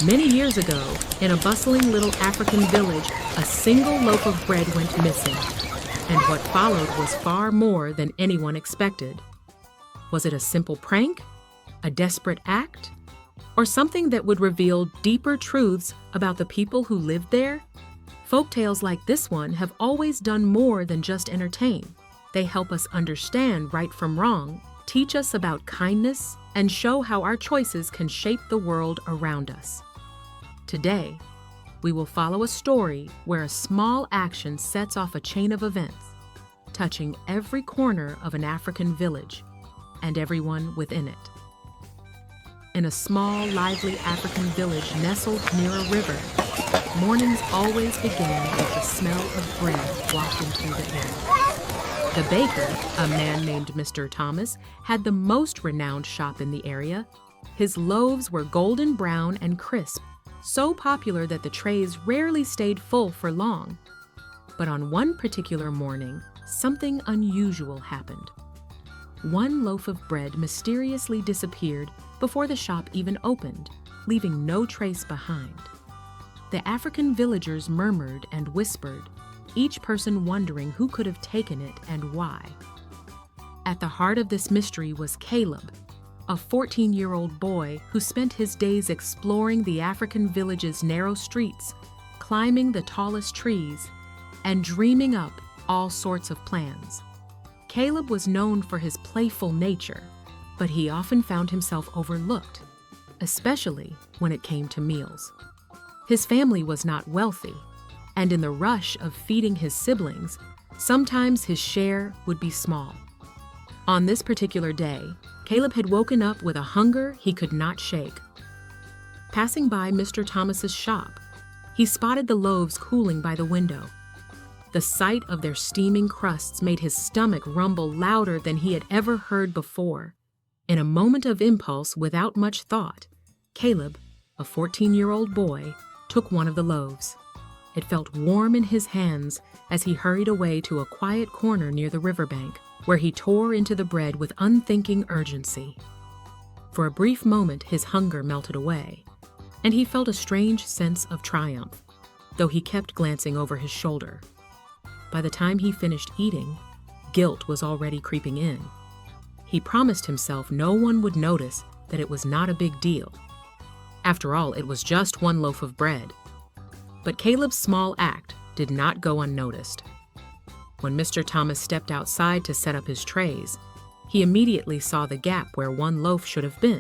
Many years ago, in a bustling little African village, a single loaf of bread went missing, and what followed was far more than anyone expected. Was it a simple prank, a desperate act, or something that would reveal deeper truths about the people who lived there? Folktales like this one have always done more than just entertain. They help us understand right from wrong, teach us about kindness, and show how our choices can shape the world around us. Today, we will follow a story where a small action sets off a chain of events, touching every corner of an African village and everyone within it. In a small, lively African village nestled near a river, mornings always began with the smell of bread wafting through the air. The baker, a man named Mr. Thomas, had the most renowned shop in the area. His loaves were golden brown and crisp, so popular that the trays rarely stayed full for long. But on one particular morning, something unusual happened. One loaf of bread mysteriously disappeared before the shop even opened, leaving no trace behind. The African villagers murmured and whispered, each person wondering who could have taken it and why. At the heart of this mystery was Caleb, a 14-year-old boy who spent his days exploring the African village's narrow streets, climbing the tallest trees, and dreaming up all sorts of plans. Caleb was known for his playful nature, but he often found himself overlooked, especially when it came to meals. His family was not wealthy, and in the rush of feeding his siblings, sometimes his share would be small. On this particular day, Caleb had woken up with a hunger he could not shake. Passing by Mr. Thomas's shop, he spotted the loaves cooling by the window. The sight of their steaming crusts made his stomach rumble louder than he had ever heard before. In a moment of impulse, without much thought, Caleb, a 14-year-old boy, took one of the loaves. It felt warm in his hands as he hurried away to a quiet corner near the riverbank, where he tore into the bread with unthinking urgency. For a brief moment, his hunger melted away, and he felt a strange sense of triumph, though he kept glancing over his shoulder. By the time he finished eating, guilt was already creeping in. He promised himself no one would notice that it was not a big deal. After all, it was just one loaf of bread. But Caleb's small act did not go unnoticed. When Mr. Thomas stepped outside to set up his trays, he immediately saw the gap where one loaf should have been.